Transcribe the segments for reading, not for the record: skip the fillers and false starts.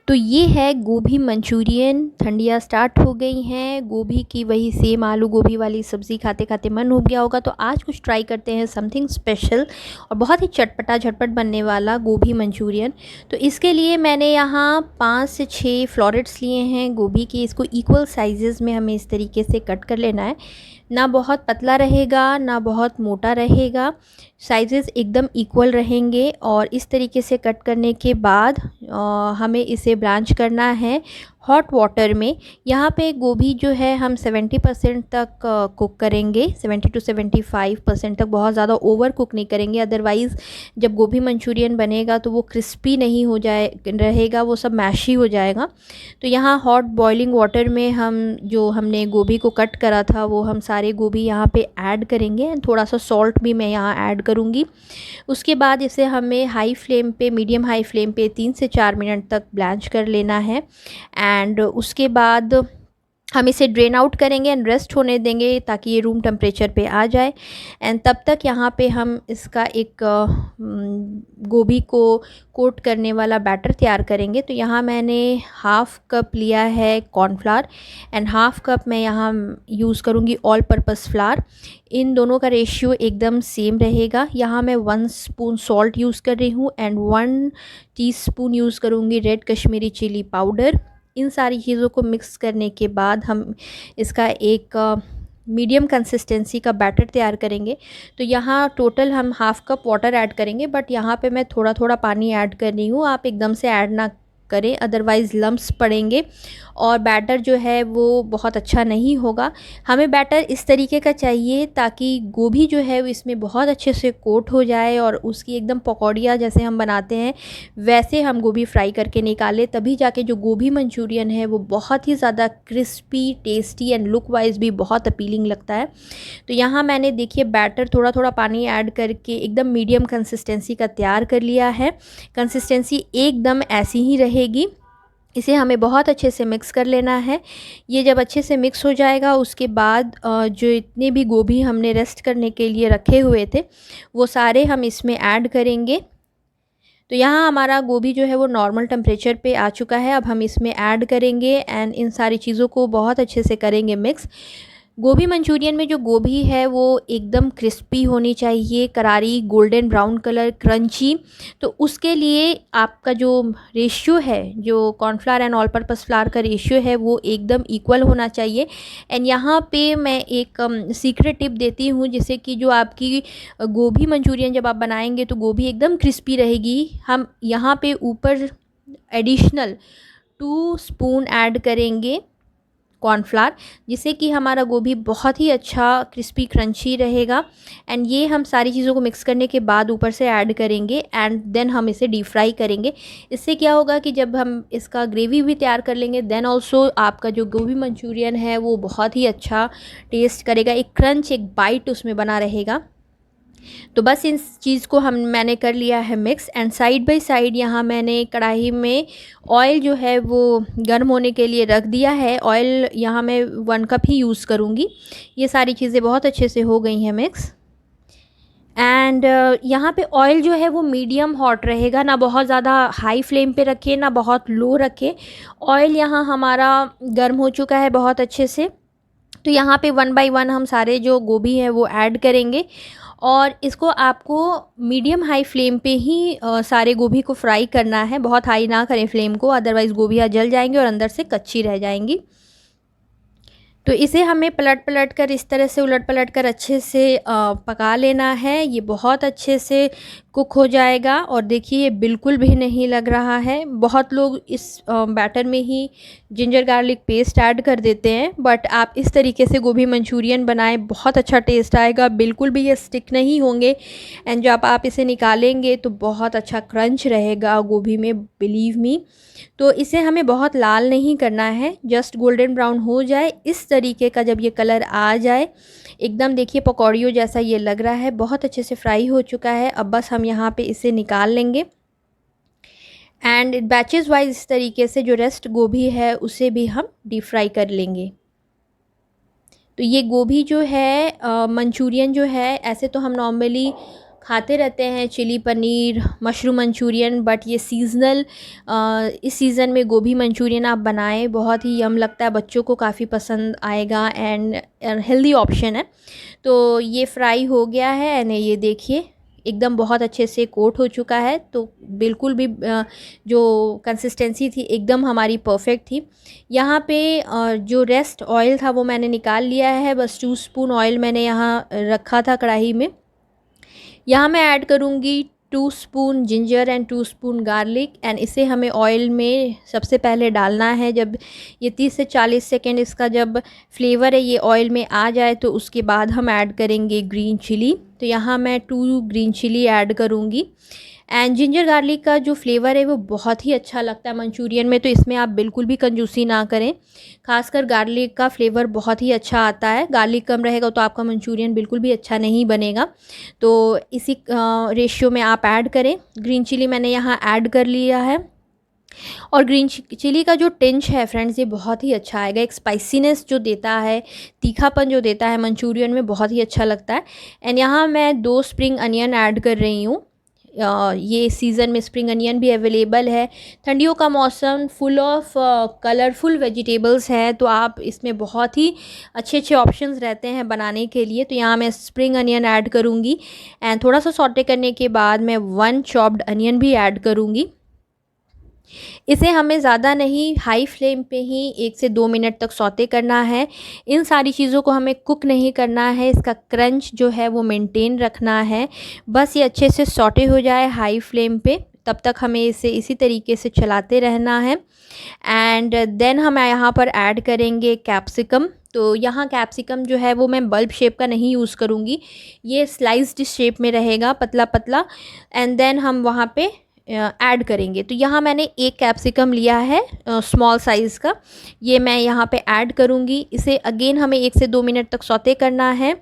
तो ये है गोभी मंचूरियन। ठंडियाँ स्टार्ट हो गई हैं, गोभी की वही सेम आलू गोभी वाली सब्ज़ी खाते खाते मन हो गया होगा, तो आज कुछ ट्राई करते हैं समथिंग स्पेशल और बहुत ही चटपटा झटपट बनने वाला गोभी मंचूरियन। तो इसके लिए मैंने यहाँ 5 से 6 फ्लोरेट्स लिए हैं गोभी के। इसको इक्वल साइजेस में हमें इस तरीके से कट कर लेना है, ना बहुत पतला रहेगा ना बहुत मोटा रहेगा, साइजेस एकदम इक्वल रहेंगे। और इस तरीके से कट करने के बाद हमें इसे ब्लांच करना है हॉट वाटर में। यहाँ पे गोभी जो है हम 70% तक कुक करेंगे, 70 to 75% तक, बहुत ज़्यादा ओवर कुक नहीं करेंगे, अदरवाइज़ जब गोभी मंचूरियन बनेगा तो वो क्रिस्पी नहीं हो जाए रहेगा, वो सब मैशी हो जाएगा। तो यहाँ हॉट बॉइलिंग वाटर में हम जो हमने गोभी को कट करा था वो हम सारे गोभी यहाँ पे ऐड करेंगे एंड थोड़ा सा सॉल्ट भी मैं यहाँ ऐड करूँगी। उसके बाद इसे हमें हाई फ्लेम पे, मीडियम हाई फ्लेम पे 3 से 4 मिनट तक ब्लांच कर लेना है। एंड उसके बाद हम इसे ड्रेन आउट करेंगे एंड रेस्ट होने देंगे ताकि ये रूम टेम्परेचर पे आ जाए। एंड तब तक यहाँ पे हम इसका एक गोभी को कोट करने वाला बैटर तैयार करेंगे। तो यहाँ मैंने हाफ़ कप लिया है कॉर्नफ्लावर एंड हाफ़ कप मैं यहाँ यूज़ करूँगी ऑल पर्पस फ्लावर। इन दोनों का रेशियो एकदम सेम रहेगा। यहाँ मैं 1 स्पून सॉल्ट यूज़ कर रही हूँ एंड 1 टीस्पून यूज़ करूँगी रेड कश्मीरी चिली पाउडर। इन सारी चीज़ों को मिक्स करने के बाद हम इसका एक मीडियम कंसिस्टेंसी का बैटर तैयार करेंगे। तो यहाँ टोटल हम हाफ़ कप वाटर ऐड करेंगे, बट यहाँ पे मैं थोड़ा थोड़ा पानी ऐड कर रही हूँ, आप एकदम से ऐड ना करें अदरवाइज़ लम्प्स पड़ेंगे और बैटर जो है वो बहुत अच्छा नहीं होगा। हमें बैटर इस तरीके का चाहिए ताकि गोभी जो है वो इसमें बहुत अच्छे से कोट हो जाए और उसकी एकदम पकौड़ियाँ जैसे हम बनाते हैं वैसे हम गोभी फ्राई करके निकालें, तभी जाके जो गोभी मंचूरियन है वो बहुत ही ज़्यादा crispy, tasty and look wise भी बहुत अपीलिंग लगता है। तो यहाँ मैंने देखिए बैटर थोड़ा थोड़ा पानी ऐड करके एकदम मीडियम कंसिस्टेंसी का तैयार कर लिया है। कंसिस्टेंसी एकदम ऐसी ही रहेगी। इसे हमें बहुत अच्छे से मिक्स कर लेना है। ये जब अच्छे से मिक्स हो जाएगा उसके बाद जो इतने भी गोभी हमने रेस्ट करने के लिए रखे हुए थे वो सारे हम इसमें ऐड करेंगे। तो यहाँ हमारा गोभी जो है वो नॉर्मल टेम्परेचर पे आ चुका है। अब हम इसमें ऐड करेंगे एंड इन सारी चीज़ों को बहुत अच्छे से करेंगे मिक्स। गोभी मंचूरियन में जो गोभी है वो एकदम क्रिस्पी होनी चाहिए, करारी, गोल्डन ब्राउन कलर, क्रंची। तो उसके लिए आपका जो रेशियो है, जो cornflour and all purpose flower का रेशियो है वो एकदम इक्वल होना चाहिए। एंड यहाँ पे मैं एक सीक्रेट टिप देती हूँ जिससे कि जो आपकी गोभी मंचूरियन जब आप बनाएंगे तो गोभी एकदम क्रिस्पी रहेगी। हम यहाँ पे ऊपर एडिशनल 2 स्पून ऐड करेंगे कॉर्नफ्लावर, जिससे कि हमारा गोभी बहुत ही अच्छा क्रिस्पी क्रंची रहेगा। एंड ये हम सारी चीज़ों को मिक्स करने के बाद ऊपर से ऐड करेंगे एंड देन हम इसे डीप फ्राई करेंगे। इससे क्या होगा कि जब हम इसका ग्रेवी भी तैयार कर लेंगे देन ऑल्सो आपका जो गोभी मंचूरियन है वो बहुत ही अच्छा टेस्ट करेगा, एक क्रंच, एक बाइट उसमें बना रहेगा। तो बस इस चीज़ को मैंने कर लिया है mix and side by side यहाँ मैंने कढ़ाई में ऑयल जो है वो गर्म होने के लिए रख दिया है। ऑयल यहाँ मैं 1 कप ही यूज़ करूँगी। ये सारी चीज़ें बहुत अच्छे से हो गई हैं मिक्स। एंड यहाँ पे ऑयल जो है वो मीडियम हॉट रहेगा, ना बहुत ज़्यादा हाई फ्लेम पे रखें ना बहुत लो रखें। ऑयल यहाँ हमारा गर्म हो चुका है बहुत अच्छे से। तो यहाँ पे 1 बाय 1 हम सारे जो गोभी है वो ऐड करेंगे और इसको आपको मीडियम हाई फ्लेम पे ही सारे गोभी को फ्राई करना है। बहुत हाई ना करें फ्लेम को, अदरवाइज़ गोभियाँ जल जाएंगी और अंदर से कच्ची रह जाएंगी। तो इसे हमें पलट पलट कर इस तरह से उलट पलट कर अच्छे से पका लेना है। ये बहुत अच्छे से कुक हो जाएगा और देखिए ये बिल्कुल भी नहीं लग रहा है। बहुत लोग इस बैटर में ही जिंजर गार्लिक पेस्ट ऐड कर देते हैं, बट आप इस तरीके से गोभी मंचूरियन बनाएं, बहुत अच्छा टेस्ट आएगा, बिल्कुल भी ये स्टिक नहीं होंगे। एंड जब आप इसे निकालेंगे तो बहुत अच्छा क्रंच रहेगा गोभी में, बिलीव मी। तो इसे हमें बहुत लाल नहीं करना है, जस्ट गोल्डन ब्राउन हो जाए इस तरीके का। जब ये कलर आ जाए एकदम, देखिए पकौड़ियों जैसा ये लग रहा है, बहुत अच्छे से फ्राई हो चुका है। अब बस हम यहाँ पे इसे निकाल लेंगे एंड बैचेस वाइज इस तरीके से जो रेस्ट गोभी है उसे भी हम डीप फ्राई कर लेंगे। तो ये गोभी जो है मंचूरियन जो है, ऐसे तो हम नॉर्मली खाते रहते हैं chilli paneer, mushroom Manchurian, but ये सीज़नल, इस सीज़न में गोभी मंचूरियन आप बनाएं, बहुत ही यम लगता है, बच्चों को काफ़ी पसंद आएगा एंड हेल्दी ऑप्शन है। तो ये फ्राई हो गया है एंड ये देखिए एकदम बहुत अच्छे से कोट हो चुका है। तो बिल्कुल भी जो कंसिस्टेंसी थी एकदम हमारी परफेक्ट थी। यहाँ पे जो रेस्ट ऑयल था वो मैंने निकाल लिया है, बस 2 स्पून ऑयल मैंने यहाँ रखा था कढ़ाई में। यहाँ मैं ऐड करूँगी 2 spoon ginger and 2 spoon garlic and इसे हमें ऑयल में सबसे पहले डालना है। जब ये 30 से 40 सेकेंड इसका जब फ्लेवर है ये ऑयल में आ जाए तो उसके बाद हम ऐड करेंगे ग्रीन चिली। तो यहाँ मैं 2 ग्रीन चिली ऐड करूँगी एंड जिंजर गार्लिक का जो फ्लेवर है वो बहुत ही अच्छा लगता है मंचूरियन में, तो इसमें आप बिल्कुल भी कंजूसी ना करें। खासकर गार्लिक का फ्लेवर बहुत ही अच्छा आता है, गार्लिक कम रहेगा तो आपका मंचूरियन बिल्कुल भी अच्छा नहीं बनेगा। तो इसी रेशियो में आप ऐड करें। ग्रीन चिली मैंने यहाँ ऐड कर लिया है और ग्रीन चिली का जो टिंच है फ्रेंड्स ये बहुत ही अच्छा आएगा, एक स्पाइसीनेस जो देता है, तीखापन जो देता है मंचूरियन में, बहुत ही अच्छा लगता है। एंड यहाँ मैं 2 स्प्रिंग अनियन ऐड कर रही हूँ। ये सीज़न में स्प्रिंग अनियन भी अवेलेबल है। ठंडियों का मौसम फुल ऑफ कलरफुल वेजिटेबल्स है, तो आप इसमें बहुत ही अच्छे अच्छे ऑप्शंस रहते हैं बनाने के लिए। तो यहाँ मैं स्प्रिंग अनियन ऐड करूँगी एंड थोड़ा सा सॉटे करने के बाद मैं 1 चॉप्ड अनियन भी ऐड करूँगी। इसे हमें ज़्यादा नहीं, हाई फ्लेम पे ही 1 से 2 मिनट तक सौते करना है। इन सारी चीज़ों को हमें कुक नहीं करना है, इसका क्रंच जो है वो मेंटेन रखना है। बस ये अच्छे से सौटे हो जाए हाई फ्लेम पे, तब तक हमें इसे इसी तरीके से चलाते रहना है। एंड देन हम यहाँ पर ऐड करेंगे कैप्सिकम। तो यहाँ कैप्सिकम जो है वो मैं बल्ब शेप का नहीं यूज़ करूँगी, ये स्लाइस्ड शेप में रहेगा, पतला पतला। एंड देन हम वहाँ पे ऐड करेंगे। तो यहाँ मैंने 1 कैप्सिकम लिया है स्मॉल साइज़ का, ये मैं यहाँ पे ऐड करूँगी। इसे अगेन हमें 1 से 2 मिनट तक सौते करना है।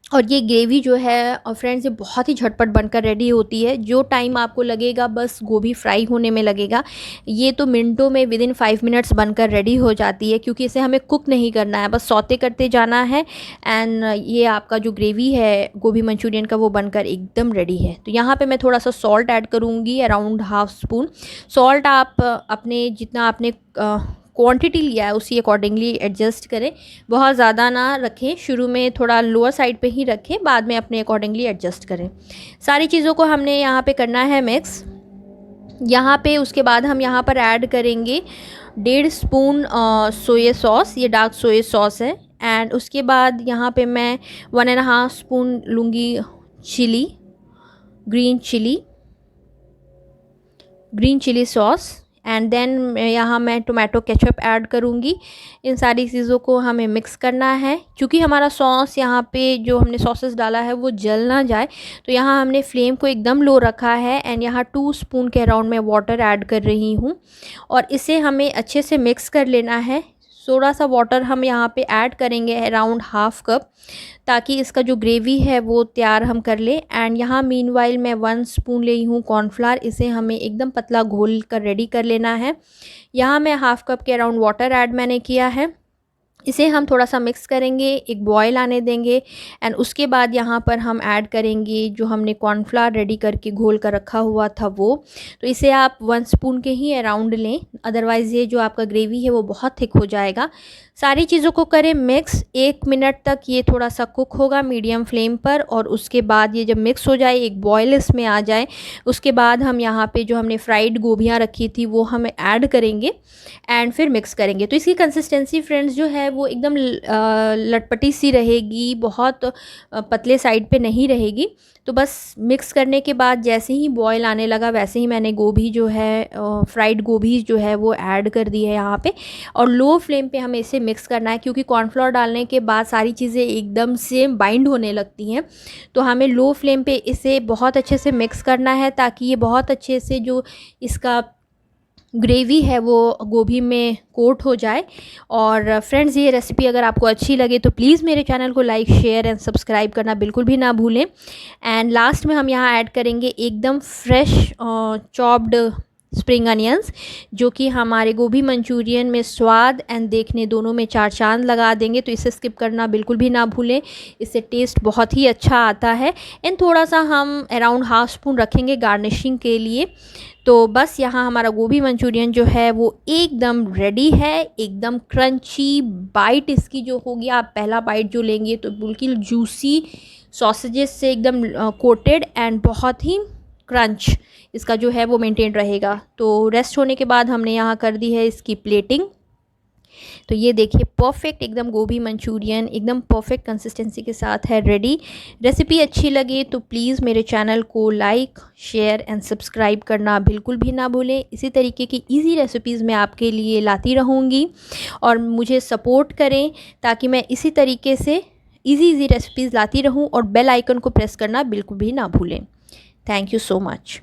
और ये ग्रेवी जो है और फ्रेंड्स ये बहुत ही झटपट बनकर रेडी होती है। जो टाइम आपको लगेगा बस गोभी फ्राई होने में लगेगा, ये तो मिनटों में विदिन 5 मिनट्स बनकर रेडी हो जाती है, क्योंकि इसे हमें कुक नहीं करना है, बस सौते करते जाना है। एंड ये आपका जो ग्रेवी है गोभी मंचूरियन का वो बनकर एकदम रेडी है। तो यहाँ पे मैं थोड़ा सा सॉल्ट ऐड करूँगी, अराउंड ½ स्पून। सॉल्ट आप अपने जितना आपने क्वांटिटी लिया है उसी अकॉर्डिंगली एडजस्ट करें, बहुत ज़्यादा ना रखें, शुरू में थोड़ा लोअर साइड पे ही रखें, बाद में अपने अकॉर्डिंगली एडजस्ट करें। सारी चीज़ों को हमने यहाँ पे करना है मिक्स। यहाँ पे उसके बाद हम यहाँ पर ऐड करेंगे 1.5 स्पून सोया सॉस, ये डार्क सोया सॉस है। एंड उसके बाद यहाँ पे मैं 1.5 स्पून लूँगी chilli, green chilli sauce. And then यहाँ मैं टोमेटो केचप ऐड करूँगी। इन सारी चीज़ों को हमें मिक्स करना है, क्योंकि हमारा सॉस यहाँ पे जो हमने सॉसेस डाला है वो जल ना जाए, तो यहाँ हमने फ्लेम को एकदम लो रखा है। एंड यहाँ 2 स्पून के अराउंड मैं वाटर ऐड कर रही हूँ और इसे हमें अच्छे से मिक्स कर लेना है। थोड़ा सा वाटर हम यहाँ पे ऐड करेंगे अराउंड ½ कप, ताकि इसका जो ग्रेवी है वो तैयार हम कर ले। एंड यहाँ मीनवाइल मैं 1 स्पून ली हूँ कॉर्नफ्लावर, इसे हमें एकदम पतला घोल कर रेडी कर लेना है। यहाँ मैं ½ कप के अराउंड वाटर ऐड मैंने किया है, इसे हम थोड़ा सा मिक्स करेंगे, एक बॉयल आने देंगे। एंड उसके बाद यहाँ पर हम ऐड करेंगे जो हमने कॉर्नफ्लावर रेडी करके घोल कर रखा हुआ था वो। तो इसे आप 1 स्पून के ही अराउंड लें, अदरवाइज़ ये जो आपका ग्रेवी है वो बहुत थिक हो जाएगा। सारी चीज़ों को करें मिक्स, 1 मिनट तक ये थोड़ा सा कुक होगा मीडियम फ्लेम पर। और उसके बाद ये जब मिक्स हो जाए, एक बॉयल इसमें आ जाए, उसके बाद हम यहाँ पे जो हमने फ्राइड गोभियाँ रखी थी वो हम ऐड करेंगे एंड फिर मिक्स करेंगे। तो इसकी कंसिस्टेंसी फ्रेंड्स जो है वो एकदम लटपटी सी रहेगी, बहुत पतले साइड पे नहीं रहेगी। तो बस मिक्स करने के बाद जैसे ही बॉयल आने लगा वैसे ही मैंने गोभी जो है फ्राइड गोभी जो है वो ऐड कर दी है यहाँ पे। और लो फ्लेम पे हमें इसे मिक्स करना है, क्योंकि कॉर्नफ्लोर डालने के बाद सारी चीज़ें एकदम से बाइंड होने लगती हैं। तो हमें लो फ्लेम पे इसे बहुत अच्छे से मिक्स करना है, ताकि ये बहुत अच्छे से जो इसका ग्रेवी है वो गोभी में कोट हो जाए। और फ्रेंड्स ये रेसिपी अगर आपको अच्छी लगे तो प्लीज़ मेरे चैनल को लाइक, शेयर एंड सब्सक्राइब करना बिल्कुल भी ना भूलें। एंड लास्ट में हम यहाँ ऐड करेंगे एकदम फ्रेश चॉप्ड स्प्रिंग अनियंस, जो कि हमारे गोभी मंचूरियन में स्वाद एंड देखने दोनों में चार चांद लगा देंगे। तो इसे स्किप करना बिल्कुल भी ना भूलें, इससे टेस्ट बहुत ही अच्छा आता है। एंड थोड़ा सा हम अराउंड हाफ स्पून रखेंगे गार्निशिंग के लिए। तो बस यहाँ हमारा गोभी मंचूरियन जो है वो एकदम रेडी है, एकदम क्रंची। बाइट इसकी जो होगी, आप पहला बाइट जो लेंगे तो बिल्कुल जूसी सॉसेजेस से एकदम कोटेड एंड बहुत ही क्रंच इसका जो है वो मेंटेन रहेगा। तो रेस्ट होने के बाद हमने यहाँ कर दी है इसकी प्लेटिंग। तो ये देखिए परफेक्ट एकदम गोभी मंचूरियन एकदम परफेक्ट कंसिस्टेंसी के साथ है रेडी। रेसिपी अच्छी लगे तो प्लीज़ मेरे चैनल को लाइक, शेयर एंड सब्सक्राइब करना बिल्कुल भी ना भूलें। इसी तरीके की इजी रेसिपीज़ मैं आपके लिए लाती रहूँगी और मुझे सपोर्ट करें ताकि मैं इसी तरीके से इजी रेसिपीज़ लाती रहूँ। और बेल आइकन को प्रेस करना बिल्कुल भी ना भूलें। Thank you so much.